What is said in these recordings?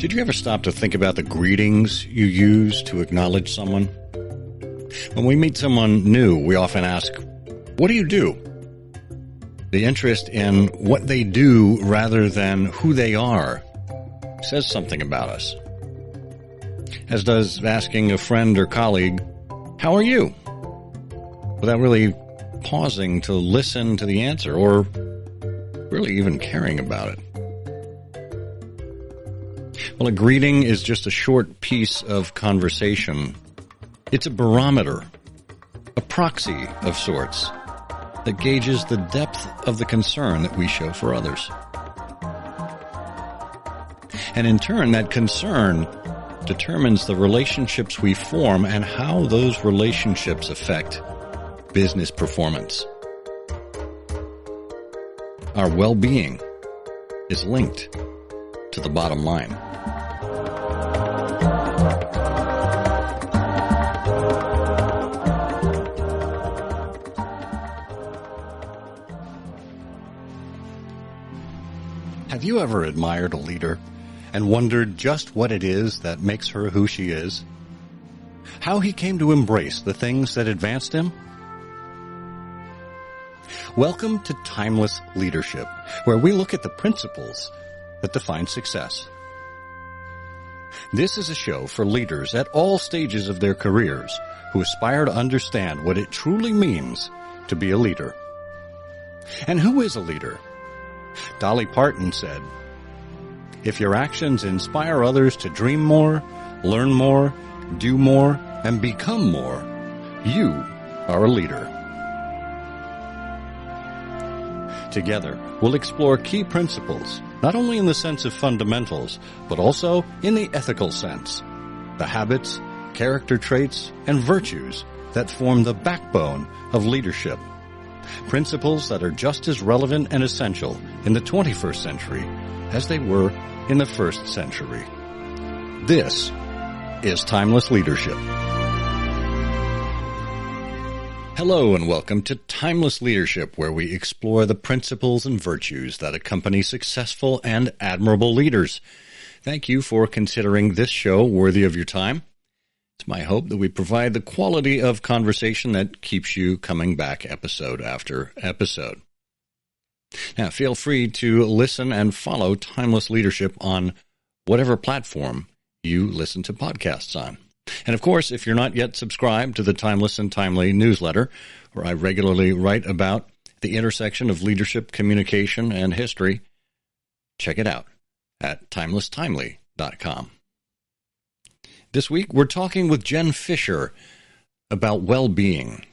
Did you ever stop to think about the greetings you use to acknowledge someone? When we meet someone new, we often ask, "What do you do?" The interest in what they do rather than who they are says something about us. As does asking a friend or colleague, "How are you?" without really pausing to listen to the answer or really even caring about it. Well, a greeting is just a short piece of conversation. It's a barometer, a proxy of sorts, that gauges the depth of the concern that we show for others. And in turn, that concern determines the relationships we form and how those relationships affect business performance. Our well-being is linked to the bottom line. Have you ever admired a leader and wondered just what it is that makes her who she is? How he came to embrace the things that advanced him? Welcome to Timeless Leadership, where we look at the principles that define success. This is a show for leaders at all stages of their careers who aspire to understand what it truly means to be a leader. And who is a leader? Dolly Parton said, "If your actions inspire others to dream more, learn more, do more, and become more, you are a leader." Together, we'll explore key principles, not only in the sense of fundamentals, but also in the ethical sense, the habits, character traits, and virtues that form the backbone of leadership. Principles that are just as relevant and essential in the 21st century as they were in the first century. This is Timeless Leadership. Hello and welcome to Timeless Leadership, where we explore the principles and virtues that accompany successful and admirable leaders. Thank you for considering this show worthy of your time. It's my hope that we provide the quality of conversation that keeps you coming back episode after episode. Now, feel free to listen and follow Timeless Leadership on whatever platform you listen to podcasts on. And of course, if you're not yet subscribed to the Timeless and Timely newsletter, where I regularly write about the intersection of leadership, communication, and history, check it out at timelesstimely.com. This week, we're talking with Jen Fisher about well-being.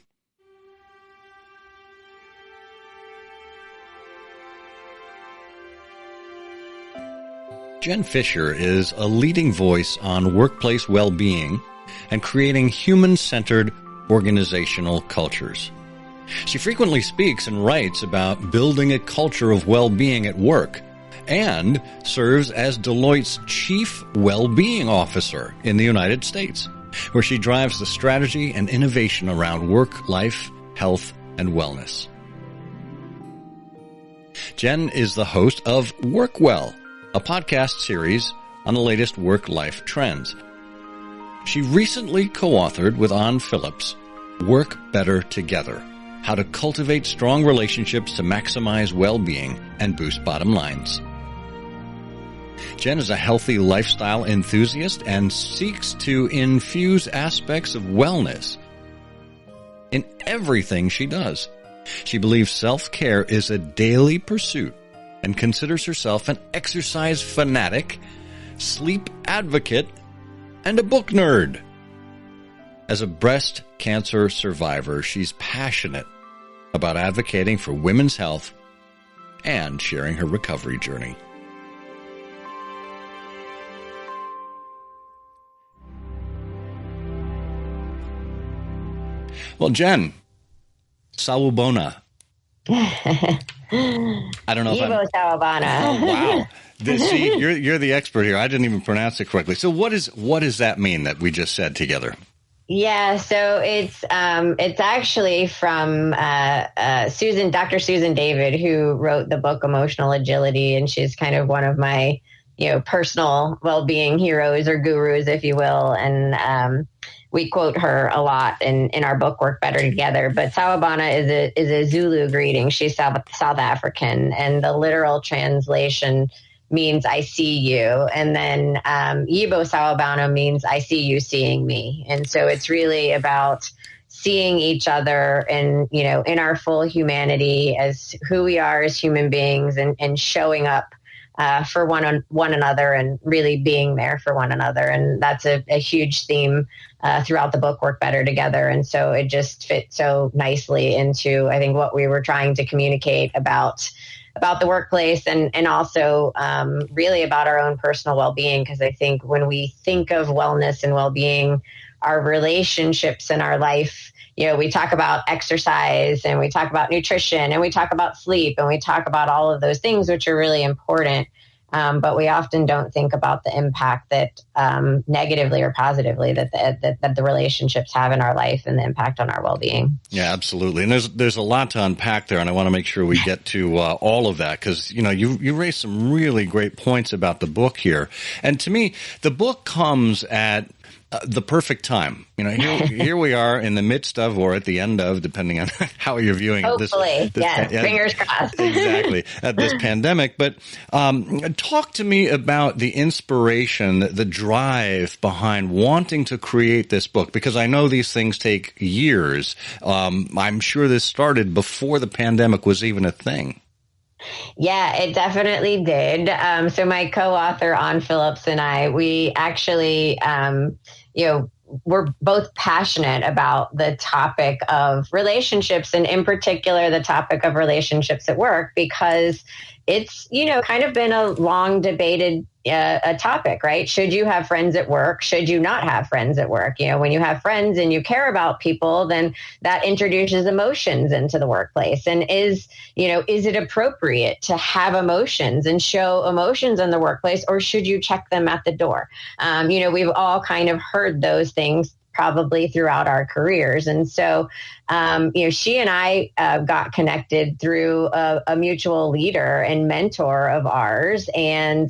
Jen Fisher is a leading voice on workplace well-being and creating human-centered organizational cultures. She frequently speaks and writes about building a culture of well-being at work, and serves as Deloitte's Chief Well-Being Officer in the United States, where she drives the strategy and innovation around work, life, health, and wellness. Jen is the host of Work Well, a podcast series on the latest work-life trends. She recently co-authored with Ann Phillips, Work Better Together, How to Cultivate Strong Relationships to Maximize Well-Being and Boost Bottom Lines. Jen is a healthy lifestyle enthusiast and seeks to infuse aspects of wellness in everything she does. She believes self-care is a daily pursuit and considers herself an exercise fanatic, sleep advocate, and a book nerd. As a breast cancer survivor, she's passionate about advocating for women's health and sharing her recovery journey. Well, Jen, Sawabana. I don't know if Sawabana. Oh, wow. See, you're the expert here. I didn't even pronounce it correctly. So what does that mean that we just said together? Yeah, so it's actually from Dr. Susan David, who wrote the book Emotional Agility, and she's kind of one of my personal well-being heroes or gurus, if you will. And we quote her a lot in our book, Work Better Together. But Sawabana is a Zulu greeting. She's South African, and the literal translation means I see you. And then Yibo Sawabana means I see you seeing me. And so it's really about seeing each other and, in our full humanity as who we are as human beings, and showing up for one another, and really being there for one another. And that's a huge theme throughout the book, Work Better Together. And so it just fits so nicely into, I think, what we were trying to communicate about the workplace, and also really about our own personal well-being. Because I think when we think of wellness and well-being, our relationships in our life, we talk about exercise, and we talk about nutrition, and we talk about sleep, and we talk about all of those things, which are really important. But we often don't think about the impact that negatively or positively that the relationships have in our life, and the impact on our well-being. Yeah, absolutely. And there's a lot to unpack there, and I want to make sure we get to all of that, because you raised some really great points about the book here. And to me, the book comes at the perfect time. Here we are in the midst of, or at the end of, depending on how you're viewing Hopefully, yes, fingers crossed. Exactly, at this pandemic. But talk to me about the inspiration, the drive behind wanting to create this book, because I know these things take years. I'm sure this started before the pandemic was even a thing. Yeah, it definitely did. So my co-author, An Phillips, and I, we actually, we're both passionate about the topic of relationships, and in particular, the topic of relationships at work, because it's, kind of been a long debated a topic, right? Should you have friends at work? Should you not have friends at work? When you have friends and you care about people, then that introduces emotions into the workplace. And is it appropriate to have emotions and show emotions in the workplace, or should you check them at the door? We've all kind of heard those things probably throughout our careers. And so, she and I got connected through a mutual leader and mentor of ours, and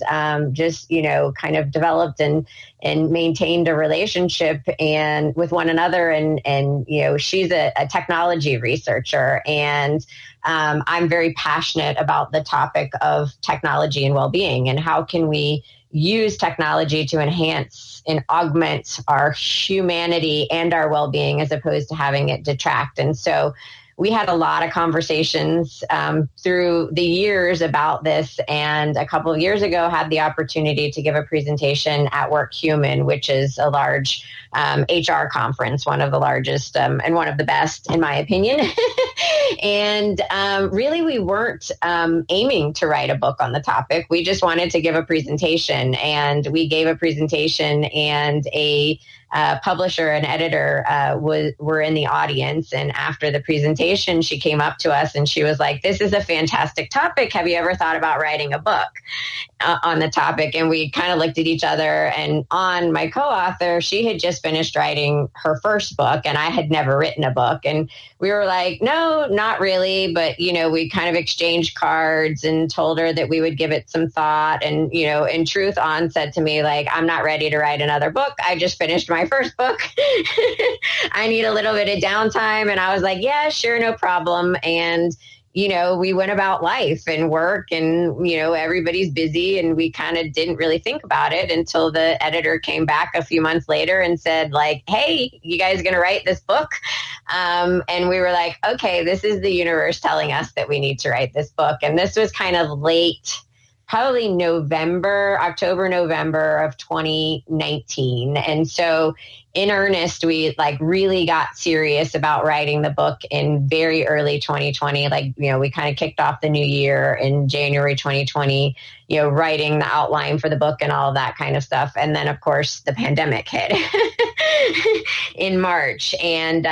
just, kind of developed and maintained a relationship and with one another. And she's a technology researcher, and I'm very passionate about the topic of technology and well-being, and how can we use technology to enhance and augment our humanity and our well-being, as opposed to having it detract. And so we had a lot of conversations through the years about this, and a couple of years ago had the opportunity to give a presentation at Work Human, which is a large HR conference, one of the largest and one of the best, in my opinion. And really, we weren't aiming to write a book on the topic. We just wanted to give a presentation, and we gave a presentation, and a publisher and editor were in the audience. And after the presentation, she came up to us and she was like, "This is a fantastic topic. Have you ever thought about writing a book on the topic?" And we kind of looked at each other, and on my co-author, she had just finished writing her first book, and I had never written a book. And we were like, "No, not really." But, we kind of exchanged cards and told her that we would give it some thought. And, in truth, An said to me, like, "I'm not ready to write another book. I just finished my first book. I need a little bit of downtime." And I was like, "Yeah, sure, no problem." And, we went about life and work, and, everybody's busy, and we kind of didn't really think about it until the editor came back a few months later and said, like, "Hey, you guys going to write this book?" And we were like, "Okay, this is the universe telling us that we need to write this book." And this was kind of late, probably October, November of 2019. And so in earnest, we really got serious about writing the book in very early 2020. We kind of kicked off the new year in January 2020, writing the outline for the book and all of that kind of stuff. And then, of course, the pandemic hit in March. And,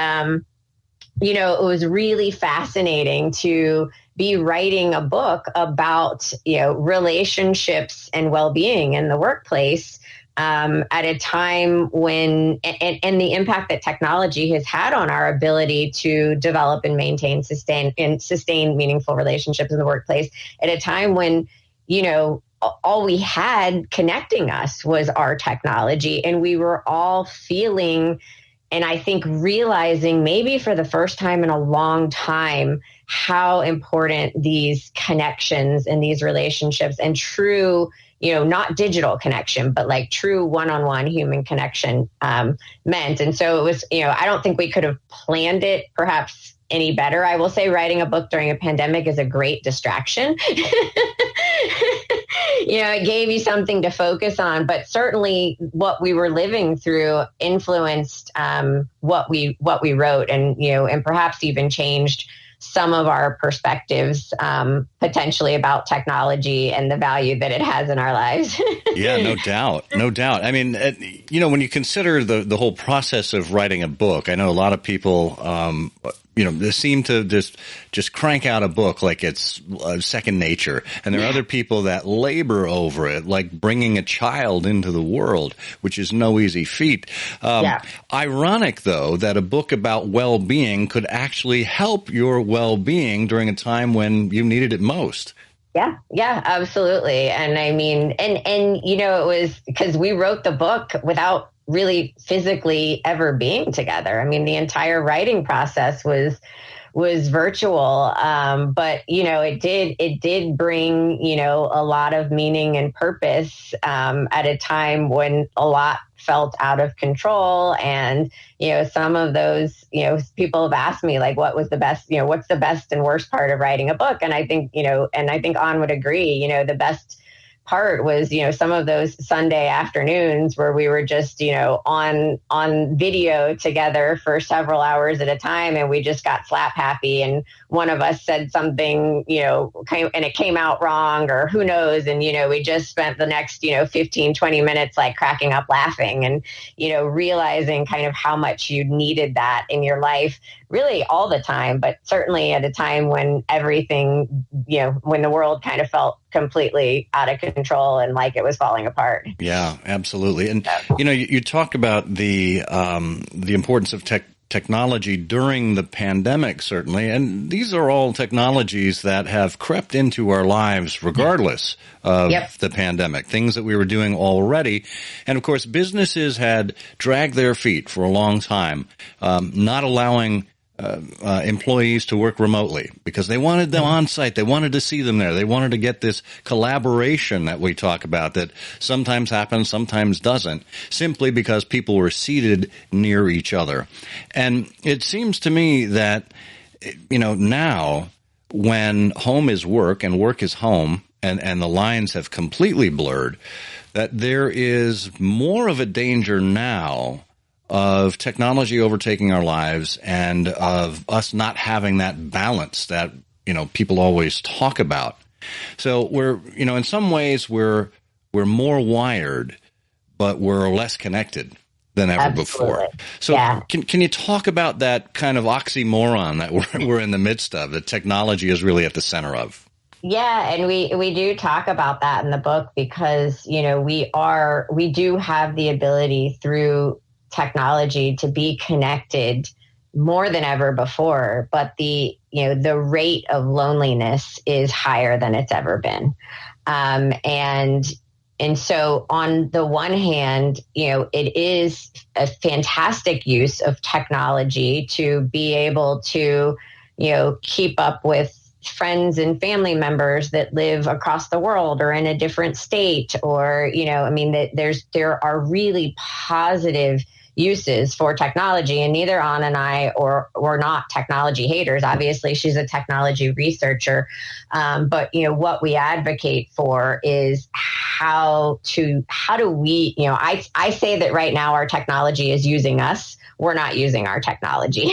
it was really fascinating to be writing a book about, relationships and well-being in the workplace at a time when, and the impact that technology has had on our ability to develop and sustain meaningful relationships in the workplace, at a time when, all we had connecting us was our technology. And we were all feeling, and I think realizing maybe for the first time in a long time, how important these connections and these relationships and true, not digital connection, but like true one-on-one human connection meant. And so it was, I don't think we could have planned it perhaps any better. I will say writing a book during a pandemic is a great distraction. It gave you something to focus on, but certainly what we were living through influenced what we wrote, and perhaps even changed some of our perspectives potentially about technology and the value that it has in our lives. Yeah, no doubt. No doubt. I mean, when you consider the whole process of writing a book, I know a lot of people, they seem to just crank out a book like it's second nature. And there are other people that labor over it, like bringing a child into the world, which is no easy feat. Ironic, though, that a book about well-being could actually help your well-being during a time when you needed it most. Yeah, absolutely. And I mean, and it was because we wrote the book without really physically ever being together. I mean, the entire writing process was virtual. But, it did bring, a lot of meaning and purpose at a time when a lot felt out of control. And, some of those, people have asked me, like, what was the best, what's the best and worst part of writing a book? And I think, An would agree, the best part was, some of those Sunday afternoons where we were just, on video together for several hours at a time, and we just got slap happy, and one of us said something, and it came out wrong, or who knows, and we just spent the next 15, 20 minutes like cracking up laughing, and realizing kind of how much you needed that in your life, really all the time, but certainly at a time when everything, when the world kind of felt completely out of control and like it was falling apart. Yeah, absolutely. And, you talk about the importance of technology during the pandemic, certainly. And these are all technologies that have crept into our lives regardless of the pandemic, things that we were doing already. And of course, businesses had dragged their feet for a long time, not allowing employees to work remotely because they wanted them on site. They wanted to see them there. They wanted to get this collaboration that we talk about that sometimes happens, sometimes doesn't, simply because people were seated near each other. And it seems to me that, now when home is work and work is home and the lines have completely blurred, that there is more of a danger now of technology overtaking our lives and of us not having that balance that, people always talk about. So we're, in some ways we're more wired, but we're less connected than ever before. So can you talk about that kind of oxymoron that we're in the midst of, that technology is really at the center of? Yeah, and we do talk about that in the book because, we do have the ability through technology to be connected more than ever before, but the rate of loneliness is higher than it's ever been. And so on the one hand, it is a fantastic use of technology to be able to, keep up with friends and family members that live across the world or in a different state, or, there are really positive uses for technology, and neither An and I we're not technology haters. Obviously, she's a technology researcher, but what we advocate for is how do we? I say that right now our technology is using us. We're not using our technology,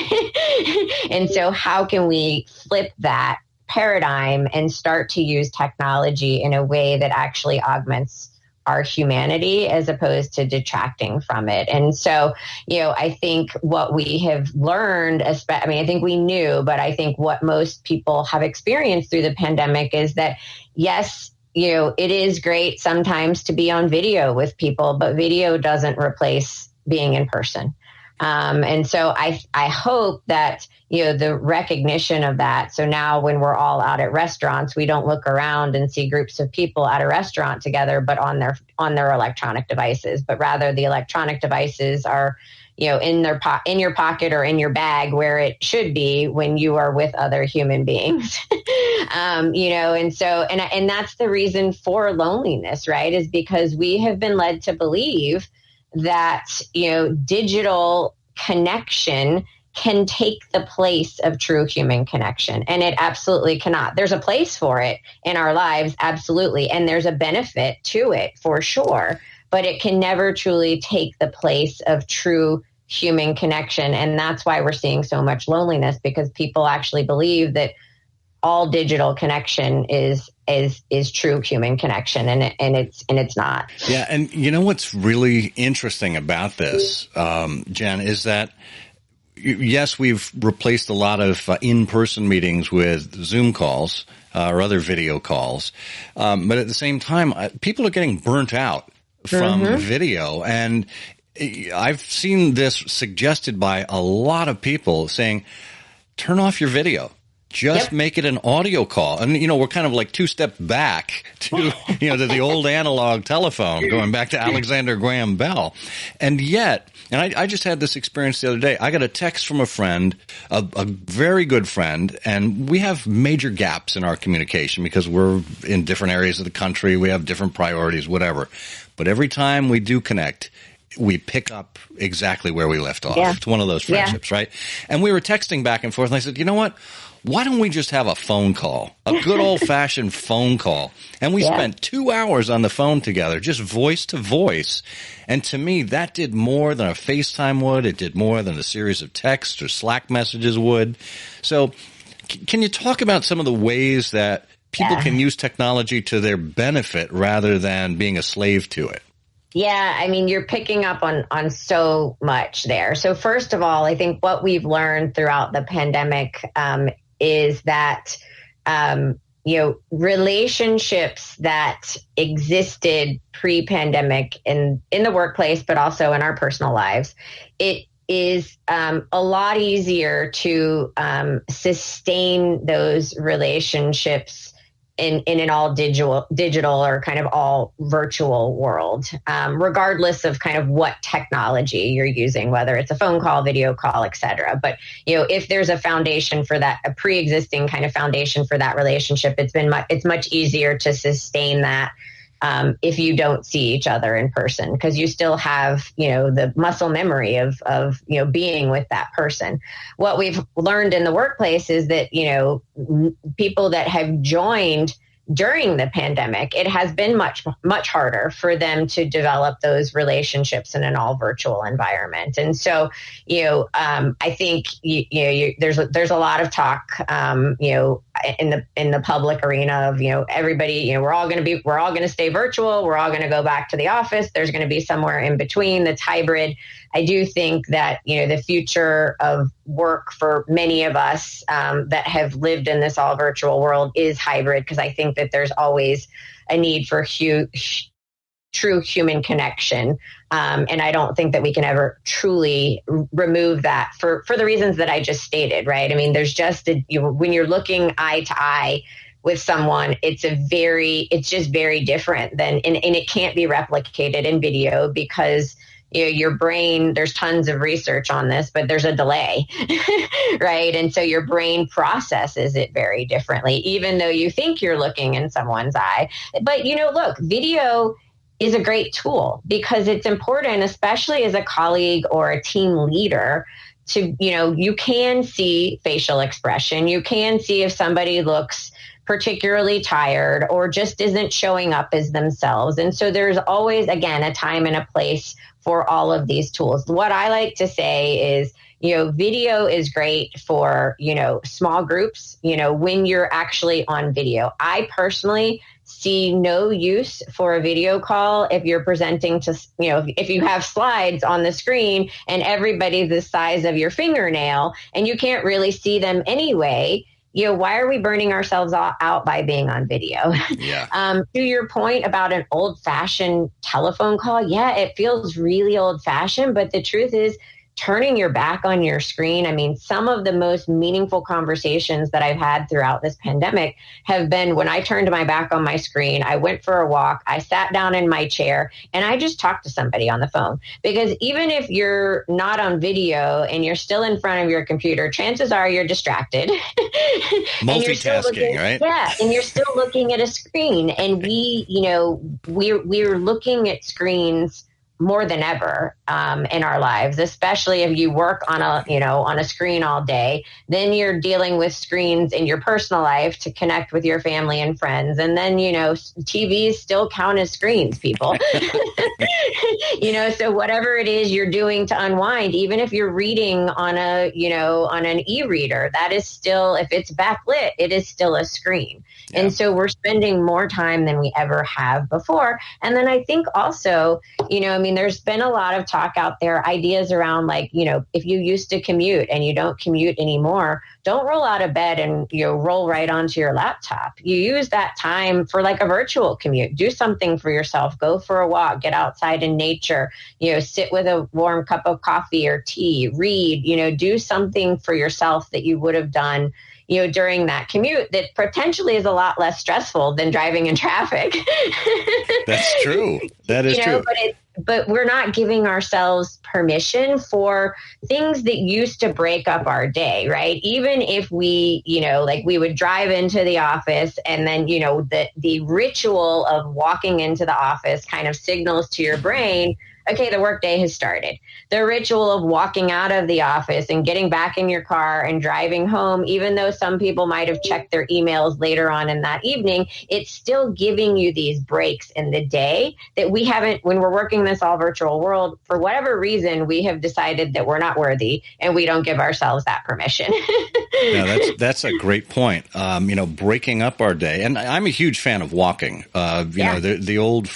and so how can we flip that paradigm and start to use technology in a way that actually augments our humanity as opposed to detracting from it? And so, I think what we have learned, I think we knew, but I think what most people have experienced through the pandemic is that, yes, it is great sometimes to be on video with people, but video doesn't replace being in person. And so I hope that, the recognition of that. So now when we're all out at restaurants, we don't look around and see groups of people at a restaurant together, but on their electronic devices, but rather the electronic devices are, in your pocket or in your bag where it should be when you are with other human beings. And that's the reason for loneliness, right? Is because we have been led to believe that, digital connection can take the place of true human connection. And it absolutely cannot. There's a place for it in our lives. Absolutely. And there's a benefit to it for sure, but it can never truly take the place of true human connection. And that's why we're seeing so much loneliness, because people actually believe that all digital connection is true human connection, and it's not. Yeah, and what's really interesting about this, Jen, is that yes, we've replaced a lot of in-person meetings with Zoom calls or other video calls, but at the same time, people are getting burnt out from video, and I've seen this suggested by a lot of people saying, turn off your video. Just make it an audio call. And, we're kind of like two steps back to, to the old analog telephone, going back to Alexander Graham Bell. And yet, and I just had this experience the other day. I got a text from a friend, a very good friend, and we have major gaps in our communication because we're in different areas of the country. We have different priorities, whatever. But every time we do connect, we pick up exactly where we left off. Yeah. It's one of those friendships, right? And we were texting back and forth, and I said, you know what? Why don't we just have a phone call, a good old-fashioned phone call? And we spent 2 hours on the phone together, just voice to voice. And to me, that did more than a FaceTime would. It did more than a series of texts or Slack messages would. So can you talk about some of the ways that people can use technology to their benefit rather than being a slave to it? Yeah, I mean, you're picking up on so much there. So first of all, I think what we've learned throughout the pandemic is that, relationships that existed pre-pandemic in the workplace, but also in our personal lives, it is a lot easier to sustain those relationships in an all digital or kind of all virtual world, regardless of kind of what technology you're using, whether it's a phone call, video call, et cetera. But, if there's a foundation for that, a pre-existing kind of foundation for that relationship, it's much easier to sustain that if you don't see each other in person, because you still have, the muscle memory of being with that person. What we've learned in the workplace is that, people that have joined during the pandemic, it has been much, much harder for them to develop those relationships in an all virtual environment. And so, I think, there's a lot of talk, in the public arena of, everybody, we're all going to stay virtual. We're all going to go back to the office. There's going to be somewhere in between that's hybrid. I do think that, the future of work for many of us that have lived in this all virtual world is hybrid, because I think that there's always a need for true human connection. And I don't think that we can ever truly remove that for the reasons that I just stated, right? I mean, there's just, when you're looking eye to eye with someone, it's just very different and it can't be replicated in video because your brain, there's tons of research on this, but there's a delay, right? And so your brain processes it very differently, even though you think you're looking in someone's eye. But, look, video is a great tool because it's important, especially as a colleague or a team leader, to, you can see facial expression. You can see if somebody looks particularly tired or just isn't showing up as themselves. And so there's always, again, a time and a place for all of these tools. What I like to say is, video is great for, small groups, when you're actually on video. I personally see no use for a video call if you're presenting to, if you have slides on the screen and everybody's the size of your fingernail and you can't really see them anyway. Why are we burning ourselves out by being on video? Yeah. To your point about an old-fashioned telephone call, yeah, it feels really old-fashioned, but the truth is turning your back on your screen. I mean, some of the most meaningful conversations that I've had throughout this pandemic have been when I turned my back on my screen, I went for a walk, I sat down in my chair, and I just talked to somebody on the phone. Because even if you're not on video and you're still in front of your computer, chances are you're distracted. Multitasking, right? Yeah, and you're still looking at a screen. And we're looking at screens more than ever in our lives, especially if you work on a screen all day. Then you're dealing with screens in your personal life to connect with your family and friends. And then, TVs still count as screens, people. So whatever it is you're doing to unwind, even if you're reading on an e-reader, that is still, if it's backlit, it is still a screen. Yeah. And so we're spending more time than we ever have before. And then I think also, there's been a lot of talk out there, ideas around if you used to commute and you don't commute anymore, don't roll out of bed and roll right onto your laptop. You use that time for like a virtual commute. Do something for yourself. Go for a walk. Get outside in nature. Sit with a warm cup of coffee or tea. Read. Do something for yourself that you would have done during that commute that potentially is a lot less stressful than driving in traffic. That's true. That is true. But we're not giving ourselves permission for things that used to break up our day, right? Even if we, we would drive into the office and then, the ritual of walking into the office kind of signals to your brain, okay, the workday has started. The ritual of walking out of the office and getting back in your car and driving home, even though some people might have checked their emails later on in that evening, it's still giving you these breaks in the day that we haven't, when we're working this all virtual world, for whatever reason, we have decided that we're not worthy and we don't give ourselves that permission. Yeah, that's a great point. Breaking up our day. And I'm a huge fan of walking. The old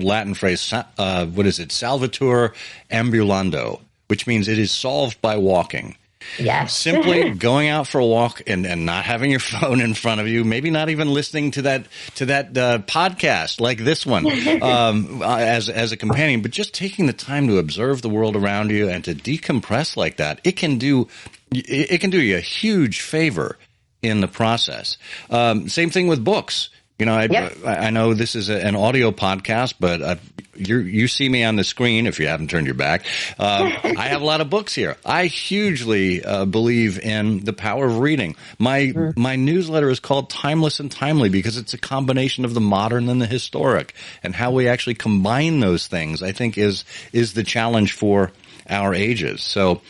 Latin phrase, what is it? Salvator ambulando, which means it is solved by walking. Yes. Simply going out for a walk and not having your phone in front of you, maybe not even listening to that podcast like this one as a companion, but just taking the time to observe the world around you and to decompress like that. It can do you a huge favor in the process. Same thing with books. I know this is an audio podcast, but you see me on the screen if you haven't turned your back. I have a lot of books here. I hugely believe in the power of reading. My newsletter is called Timeless and Timely because it's a combination of the modern and the historic, and how we actually combine those things, I think, is the challenge for our ages. So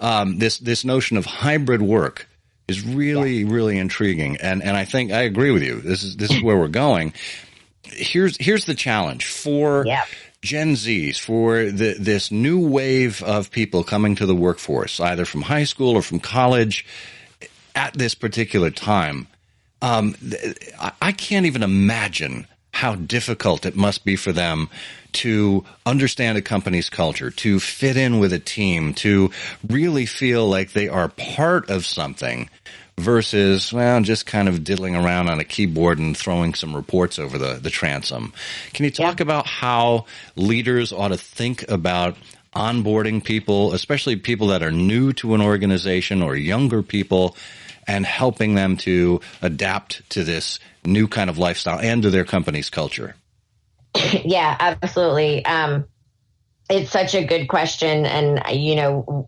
this notion of hybrid work is really, really intriguing. And I think I agree with you. This is where we're going. Here's the challenge for Gen Zs, for this new wave of people coming to the workforce, either from high school or from college at this particular time. I can't even imagine how difficult it must be for them to understand a company's culture, to fit in with a team, to really feel like they are part of something versus, just kind of diddling around on a keyboard and throwing some reports over the transom. Can you talk about how leaders ought to think about onboarding people, especially people that are new to an organization or younger people, and helping them to adapt to this new kind of lifestyle and to their company's culture? Yeah, absolutely. It's such a good question. And,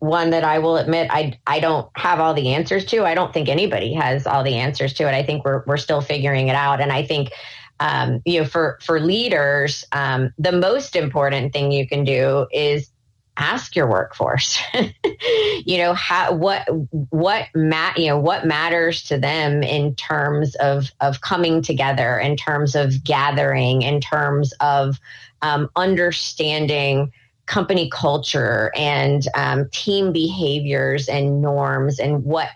one that I will admit, I don't have all the answers to. I don't think anybody has all the answers to it. I think we're still figuring it out. And I think, for leaders, the most important thing you can do is ask your workforce, what matters to them in terms of coming together, in terms of gathering, in terms of understanding company culture and team behaviors and norms and what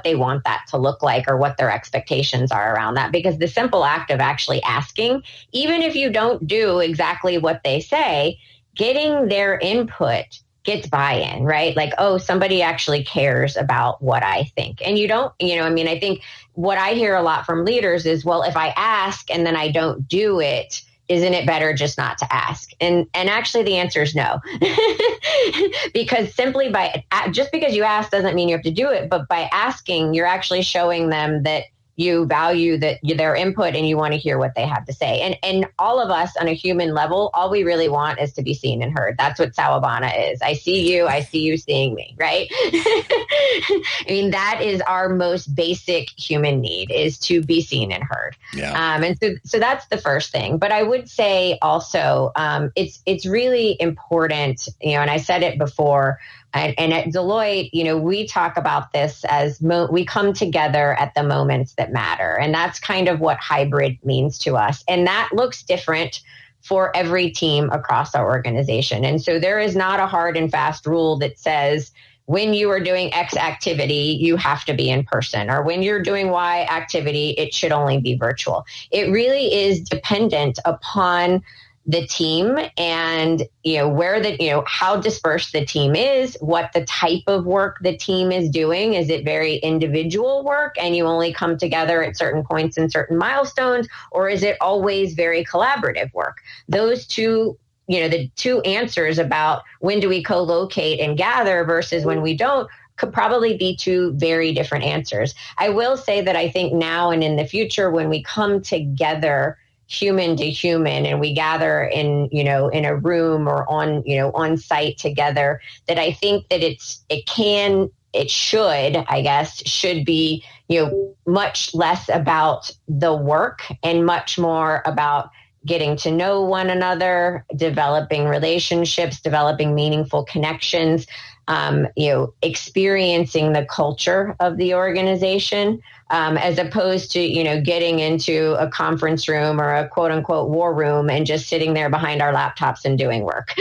they want that to look like or what their expectations are around that. Because the simple act of actually asking, even if you don't do exactly what they say, getting their input gets buy-in, right? Like, oh, somebody actually cares about what I think. And you don't, I think what I hear a lot from leaders is, well, if I ask and then I don't do it, isn't it better just not to ask? And actually the answer is no, because just because you ask doesn't mean you have to do it. But by asking, you're actually showing them that you value their input and you want to hear what they have to say. And all of us on a human level, all we really want is to be seen and heard. That's what Sawabana is. I see you seeing me, right? I mean, that is our most basic human need, is to be seen and heard. Yeah. And so that's the first thing. But I would say also, it's really important, and I said it before, and at Deloitte, we talk about this as we come together at the moments that matter. And that's kind of what hybrid means to us. And that looks different for every team across our organization. And so there is not a hard and fast rule that says when you are doing X activity, you have to be in person, or when you're doing Y activity, it should only be virtual. It really is dependent upon the team and, how dispersed the team is, what the type of work the team is doing. Is it very individual work and you only come together at certain points and certain milestones, or is it always very collaborative work? Those two, the two answers about when do we co-locate and gather versus when we don't could probably be two very different answers. I will say that I think now and in the future, when we come together human to human and we gather in a room or on site together, that I think that should be, much less about the work and much more about getting to know one another, developing relationships, developing meaningful connections, experiencing the culture of the organization, as opposed to, getting into a conference room or a quote unquote war room and just sitting there behind our laptops and doing work,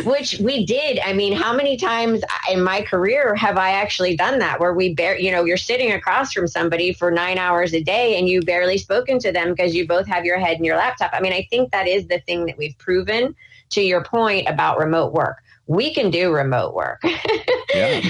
which we did. I mean, how many times in my career have I actually done that, where you're sitting across from somebody for 9 hours a day and you barely spoken to them because you both have your head in your laptop. I mean, I think that is the thing that we've proven, to your point about remote work. We can do remote work. Yeah.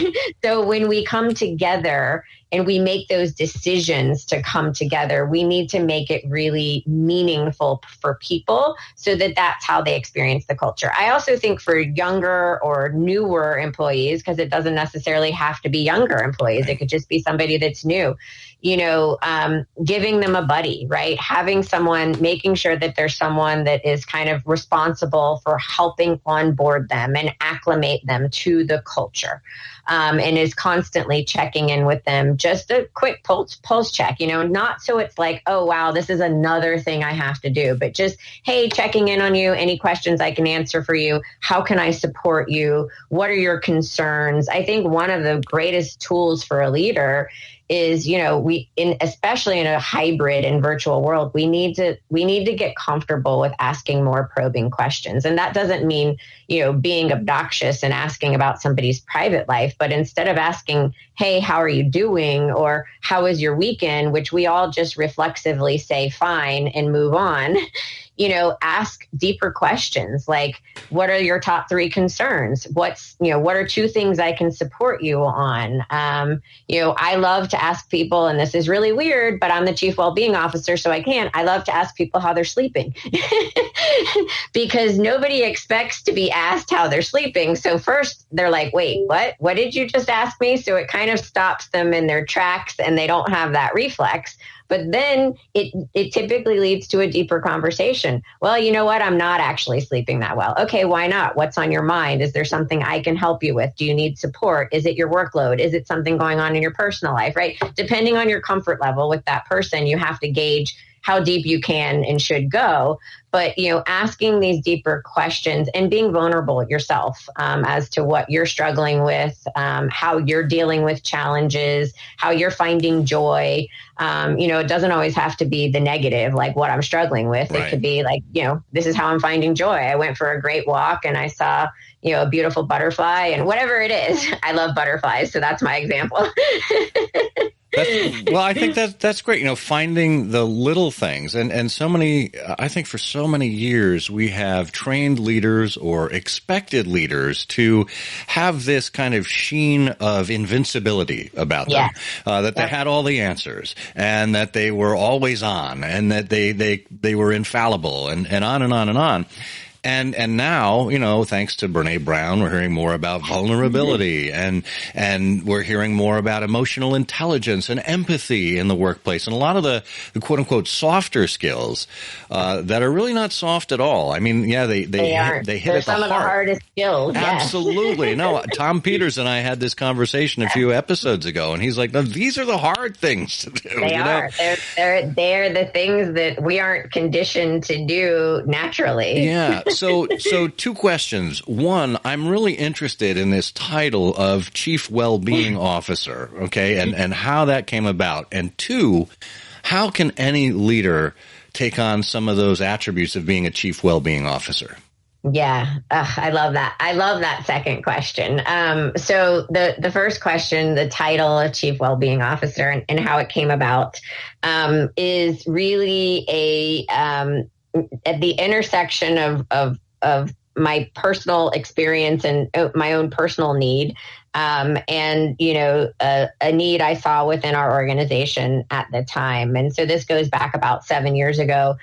So when we come together and we make those decisions to come together, we need to make it really meaningful for people so that that's how they experience the culture. I also think for younger or newer employees, because it doesn't necessarily have to be younger employees, it could just be somebody that's new, giving them a buddy, right? Having someone, making sure that there's someone that is kind of responsible for helping onboard them and acclimate them to the culture. And is constantly checking in with them. Just a quick pulse check, not so it's like, oh, wow, this is another thing I have to do, but just, hey, checking in on you, any questions I can answer for you, how can I support you, what are your concerns? I think one of the greatest tools for a leader is, especially in a hybrid and virtual world, we need to get comfortable with asking more probing questions. And that doesn't mean, being obnoxious and asking about somebody's private life, but instead of asking, hey, how are you doing? Or how was your weekend? Which we all just reflexively say fine and move on. Ask deeper questions like, what are your top 3 concerns? What are 2 things I can support you on? I love to ask people, and this is really weird, but I'm the chief well-being officer, so I love to ask people how they're sleeping because nobody expects to be asked how they're sleeping. So first they're like, wait, what did you just ask me? So it kind of stops them in their tracks and they don't have that reflex. But then it typically leads to a deeper conversation. Well, you know what? I'm not actually sleeping that well. Okay, why not? What's on your mind? Is there something I can help you with? Do you need support? Is it your workload? Is it something going on in your personal life, right? Depending on your comfort level with that person, you have to gauge how deep you can and should go. But, asking these deeper questions and being vulnerable yourself as to what you're struggling with, how you're dealing with challenges, how you're finding joy. It doesn't always have to be the negative, like what I'm struggling with. Right. It could be like, this is how I'm finding joy. I went for a great walk and I saw, a beautiful butterfly and whatever it is. I love butterflies. So that's my example. I think that's great. Finding the little things and so many, I think for so many years we have trained leaders or expected leaders to have this kind of sheen of invincibility about them, that they had all the answers and that they were always on and that they were infallible and on and on and on. And now, thanks to Brene Brown, we're hearing more about vulnerability and we're hearing more about emotional intelligence and empathy in the workplace and a lot of the quote unquote softer skills, that are really not soft at all. I mean, they hit at the heart. Some of the hardest skills. Absolutely. No, Tom Peters and I had this conversation a few episodes ago and he's like, no, these are the hard things to do. They are. They're the things that we aren't conditioned to do naturally. Yeah. So two questions. One, I'm really interested in this title of Chief Wellbeing Officer, okay, and how that came about. And two, how can any leader take on some of those attributes of being a Chief Wellbeing Officer? Yeah, I love that. I love that second question. So the first question, the title of Chief Wellbeing Officer and how it came about, is really at the intersection of my personal experience and my own personal need, and a need I saw within our organization at the time. And so this goes back about 7 years ago,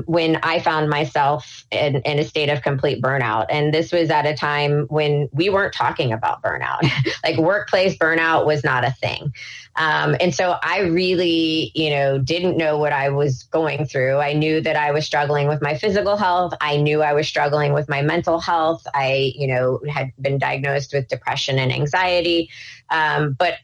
when I found myself in a state of complete burnout. And this was at a time when we weren't talking about burnout. Like workplace burnout was not a thing. And so I really, didn't know what I was going through. I knew that I was struggling with my physical health. I knew I was struggling with my mental health. I, had been diagnosed with depression and anxiety. But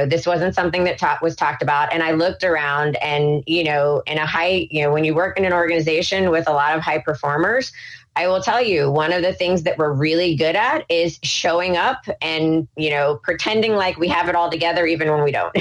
this wasn't something that was talked about. And I looked around and, in a high, when you work in an organization with a lot of high performers, I will tell you, one of the things that we're really good at is showing up and, pretending like we have it all together, even when we don't.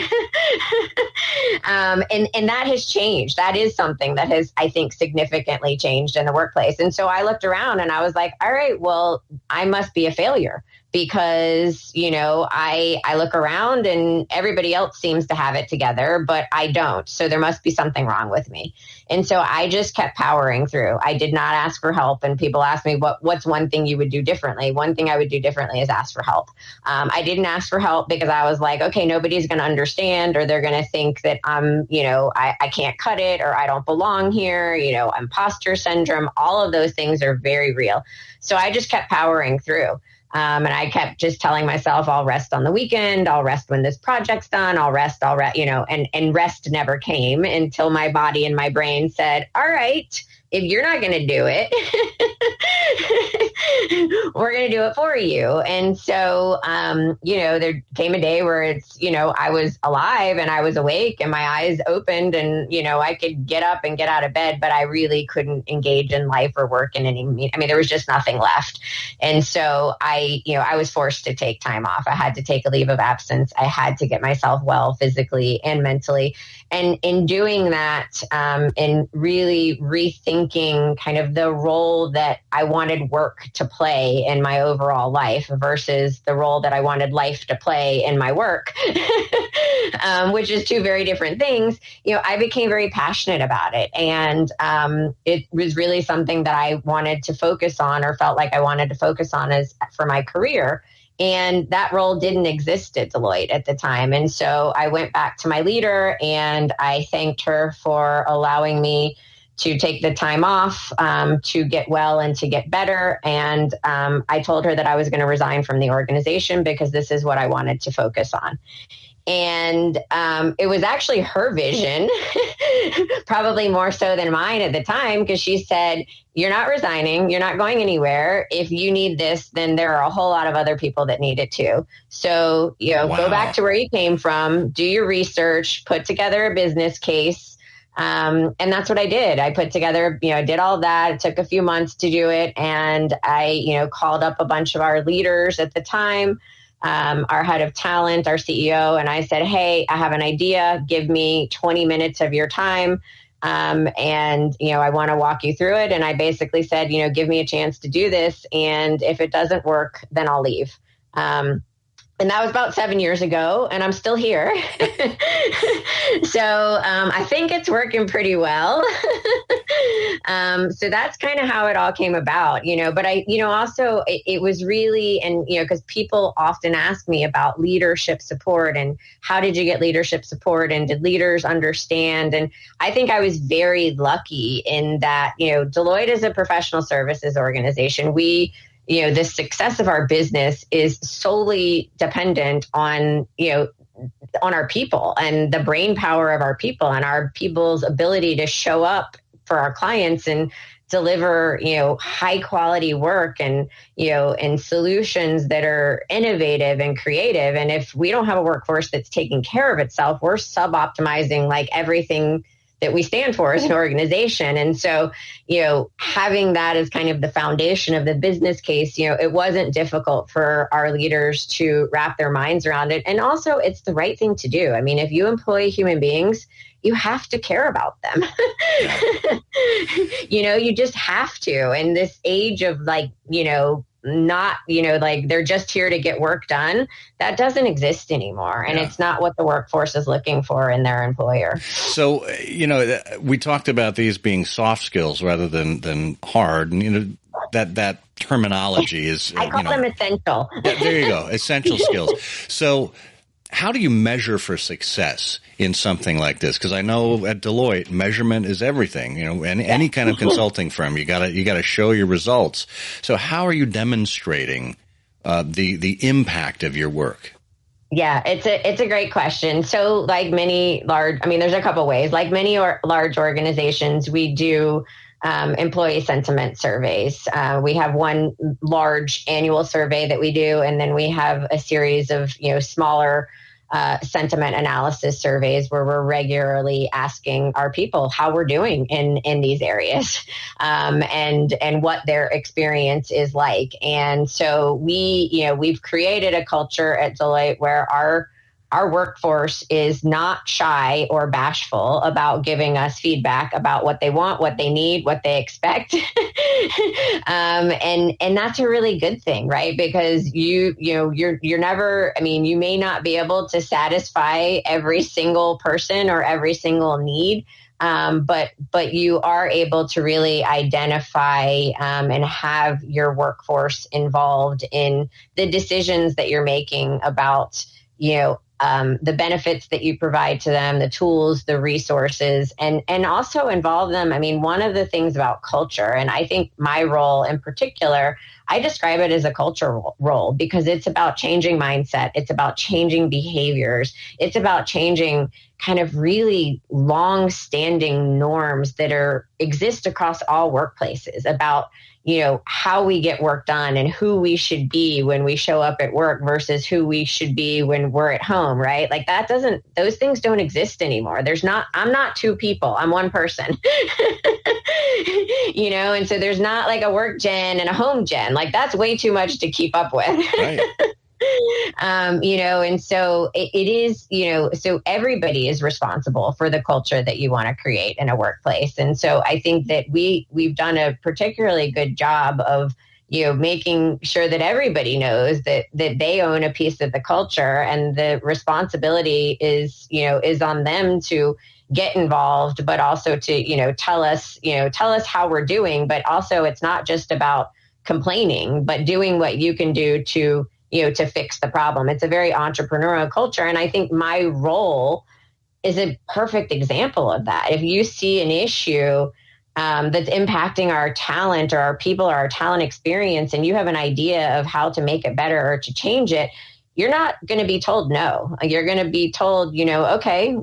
And that has changed. That is something that has, I think, significantly changed in the workplace. And so I looked around and I was like, all right, well, I must be a failure. Because, I look around and everybody else seems to have it together, but I don't. So there must be something wrong with me. And so I just kept powering through. I did not ask for help. And people ask me, what's one thing you would do differently? One thing I would do differently is ask for help. I didn't ask for help because I was like, okay, nobody's going to understand, or they're going to think that I'm, I can't cut it, or I don't belong here, imposter syndrome. All of those things are very real. So I just kept powering through. And I kept just telling myself, I'll rest on the weekend. I'll rest when this project's done. I'll rest, and rest never came until my body and my brain said, all right, if you're not going to do it, we're going to do it for you. And so, there came a day where it's, I was alive and I was awake and my eyes opened and, I could get up and get out of bed, but I really couldn't engage in life or work in any, there was just nothing left. And so I was forced to take time off. I had to take a leave of absence. I had to get myself well physically and mentally. And in doing that, and really rethinking kind of the role that I wanted work to play in my overall life versus the role that I wanted life to play in my work, which is two very different things, I became very passionate about it. And it was really something that I wanted to focus on, or felt like I wanted to focus on as for my career. And that role didn't exist at Deloitte at the time. And so I went back to my leader and I thanked her for allowing me to take the time off, to get well and to get better. And I told her that I was going to resign from the organization because this is what I wanted to focus on. And it was actually her vision, probably more so than mine at the time, because she said, you're not resigning. You're not going anywhere. If you need this, then there are a whole lot of other people that need it too. So, Go back to where you came from, do your research, put together a business case. And that's what I did. I put together, I did all that. It took a few months to do it. And I, called up a bunch of our leaders at the time, our head of talent, our CEO, and I said, hey, I have an idea. Give me 20 minutes of your time. And I want to walk you through it. And I basically said, give me a chance to do this. And if it doesn't work, then I'll leave. And that was about 7 years ago, and I'm still here. So I think it's working pretty well. So that's kind of how it all came about, but also it was really, and, because people often ask me about leadership support and how did you get leadership support and did leaders understand? And I think I was very lucky in that, Deloitte is a professional services organization. The success of our business is solely dependent on our people and the brain power of our people and our people's ability to show up for our clients and deliver, high quality work and solutions that are innovative and creative. And if we don't have a workforce that's taking care of itself, we're sub-optimizing like everything that we stand for as an organization. And so, having that as kind of the foundation of the business case, it wasn't difficult for our leaders to wrap their minds around it. And also it's the right thing to do. I mean, if you employ human beings, you have to care about them. You just have to. In this age of not, they're just here to get work done. That doesn't exist anymore. And it's not what the workforce is looking for in their employer. So, we talked about these being soft skills rather than hard. And, that terminology is, I call them essential. There you go. Essential skills. So how do you measure for success in something like this? Because I know at Deloitte, measurement is everything. Any kind of consulting firm, you gotta show your results. So how are you demonstrating the impact of your work? Yeah, it's a great question. So, like many there's a couple ways. Like many large organizations, we do employee sentiment surveys. We have one large annual survey that we do, and then we have a series of smaller sentiment analysis surveys where we're regularly asking our people how we're doing in these areas, and what their experience is like. And so we've created a culture at Deloitte where our workforce is not shy or bashful about giving us feedback about what they want, what they need, what they expect. And that's a really good thing, right? Because you're never, you may not be able to satisfy every single person or every single need. But you are able to really identify and have your workforce involved in the decisions that you're making about, the benefits that you provide to them, the tools, the resources, and also involve them. One of the things about culture, and I think my role in particular, I describe it as a culture role because it's about changing mindset. It's about changing behaviors. It's about changing kind of really long-standing norms that exist across all workplaces about, how we get work done and who we should be when we show up at work versus who we should be when we're at home, right? Like those things don't exist anymore. I'm not two people, I'm one person, and so there's not like a work gen and a home gen. Like that's way too much to keep up with. Right. And so it is, so everybody is responsible for the culture that you want to create in a workplace. And so I think that we've done a particularly good job of, making sure that everybody knows that they own a piece of the culture, and the responsibility is on them to get involved, but also to, tell us how we're doing. But also it's not just about complaining, but doing what you can do to fix the problem. It's a very entrepreneurial culture. And I think my role is a perfect example of that. If you see an issue that's impacting our talent or our people or our talent experience, and you have an idea of how to make it better or to change it, you're not going to be told no. You're going to be told, okay,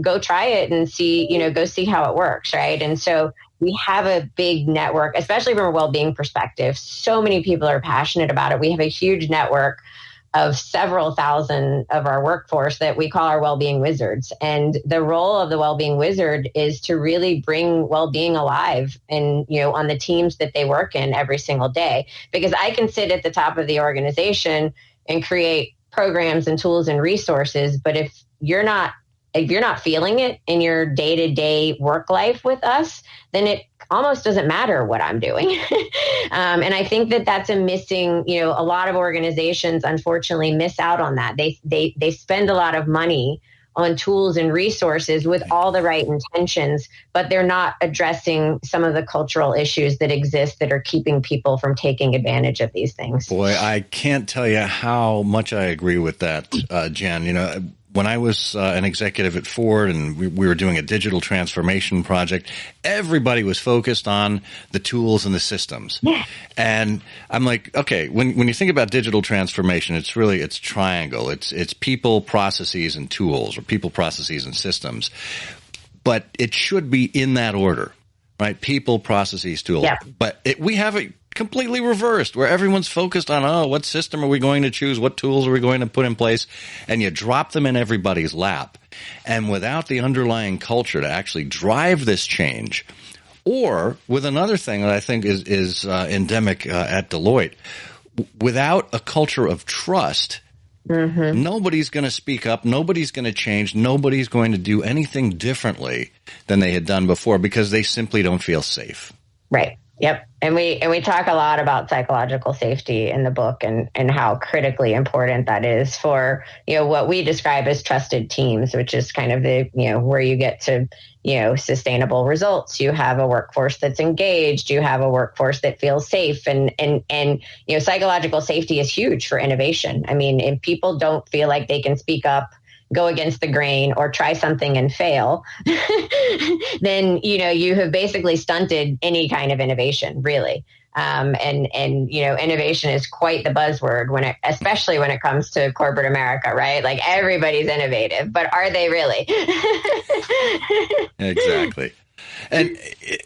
go try it and see, go see how it works, right? And so we have a big network, especially from a well-being perspective. So many people are passionate about it. We have a huge network of several thousand of our workforce that we call our well-being wizards. And the role of the well-being wizard is to really bring well-being alive and, on the teams that they work in every single day. Because I can sit at the top of the organization and create programs and tools and resources, but if you're not feeling it in your day-to-day work life with us, then it almost doesn't matter what I'm doing. And I think that that's a missing, a lot of organizations unfortunately miss out on that. They spend a lot of money on tools and resources with all the right intentions, but they're not addressing some of the cultural issues that exist that are keeping people from taking advantage of these things. Boy, I can't tell you how much I agree with that, Jen. When I was an executive at Ford and we were doing a digital transformation project, everybody was focused on the tools and the systems. Yeah. And I'm like, okay, when you think about digital transformation, it's triangle. It's people, processes, and tools, or people, processes, and systems. But it should be in that order, right? People, processes, tools. Yeah. But we have it completely reversed, where everyone's focused on, what system are we going to choose? What tools are we going to put in place? And you drop them in everybody's lap. And without the underlying culture to actually drive this change, or with another thing that I think is endemic at Deloitte, without a culture of trust, nobody's going to speak up. Nobody's going to change. Nobody's going to do anything differently than they had done before, because they simply don't feel safe. Right. Yep. And we talk a lot about psychological safety in the book, and how critically important that is for, what we describe as trusted teams, which is kind of the, where you get to, sustainable results. You have a workforce that's engaged. You have a workforce that feels safe, and psychological safety is huge for innovation. I mean, if people don't feel like they can speak up, go against the grain, or try something and fail, then, you have basically stunted any kind of innovation, really. And innovation is quite the buzzword especially when it comes to corporate America, right? Like, everybody's innovative, but are they really? Exactly. And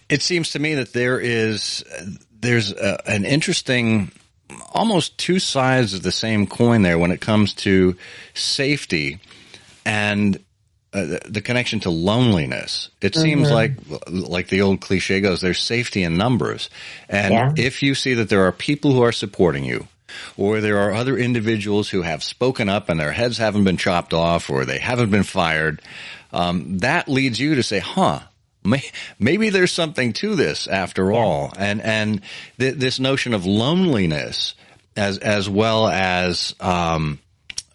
it seems to me that there's an interesting, almost two sides of the same coin there when it comes to safety and the connection to loneliness. It seems like the old cliche goes, there's safety in numbers. And if you see that there are people who are supporting you, or there are other individuals who have spoken up and their heads haven't been chopped off, or they haven't been fired, that leads you to say, maybe there's something to this after all. And this notion of loneliness as well as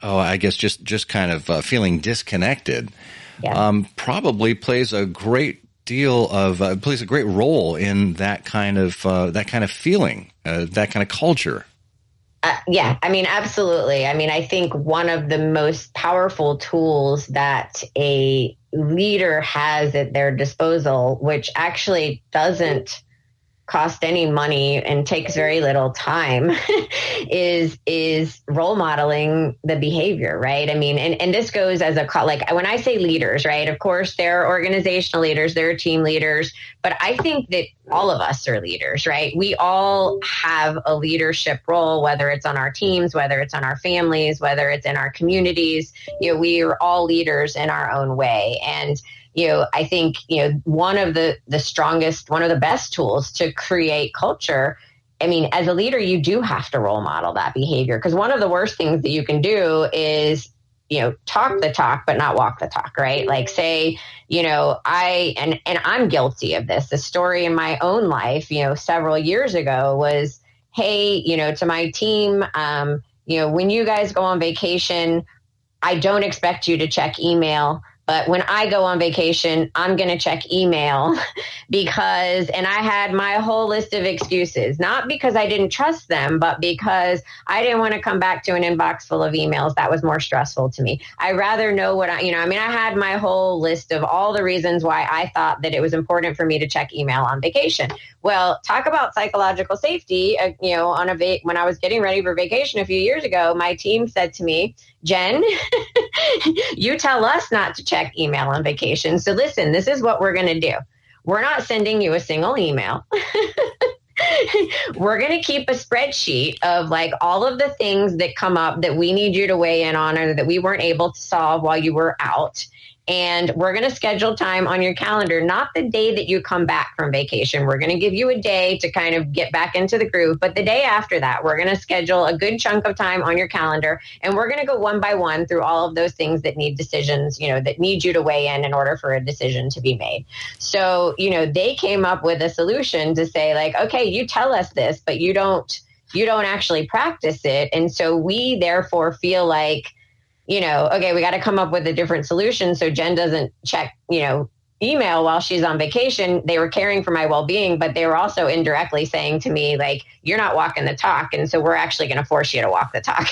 I guess just kind of feeling disconnected, probably plays a great role in that kind of feeling, that kind of culture. I mean, absolutely. I mean, I think one of the most powerful tools that a leader has at their disposal, which actually doesn't cost any money and takes very little time, is role modeling the behavior, right? I mean, and this goes as like when I say leaders, right? Of course, there are organizational leaders, there are team leaders, but I think that all of us are leaders, right? We all have a leadership role, whether it's on our teams, whether it's on our families, whether it's in our communities. We are all leaders in our own way. And I think, one of the strongest, one of the best tools to create culture, I mean, as a leader, you do have to role model that behavior, because one of the worst things that you can do is, talk the talk, but not walk the talk, right? Like, say, I'm guilty of this. The story in my own life, several years ago was, hey, to my team, when you guys go on vacation, I don't expect you to check email. But when I go on vacation, I'm going to check email and I had my whole list of excuses, not because I didn't trust them, but because I didn't want to come back to an inbox full of emails. That was more stressful to me. I rather know I had my whole list of all the reasons why I thought that it was important for me to check email on vacation. Well, talk about psychological safety. When I was getting ready for vacation a few years ago, my team said to me, Jen, you tell us not to check email on vacation. So listen, this is what we're going to do. We're not sending you a single email. We're going to keep a spreadsheet of like all of the things that come up that we need you to weigh in on, or that we weren't able to solve while you were out. and we're going to schedule time on your calendar, not the day that you come back from vacation. We're going to give you a day to kind of get back into the groove. But the day after that, we're going to schedule a good chunk of time on your calendar. And we're going to go one by one through all of those things that need decisions, that need you to weigh in order for a decision to be made. So, they came up with a solution to say like, okay, you tell us this, but you don't actually practice it. And so we therefore feel like, okay, we got to come up with a different solution so Jen doesn't check, email while she's on vacation. They were caring for my well-being, but they were also indirectly saying to me, like, you're not walking the talk. And so we're actually going to force you to walk the talk.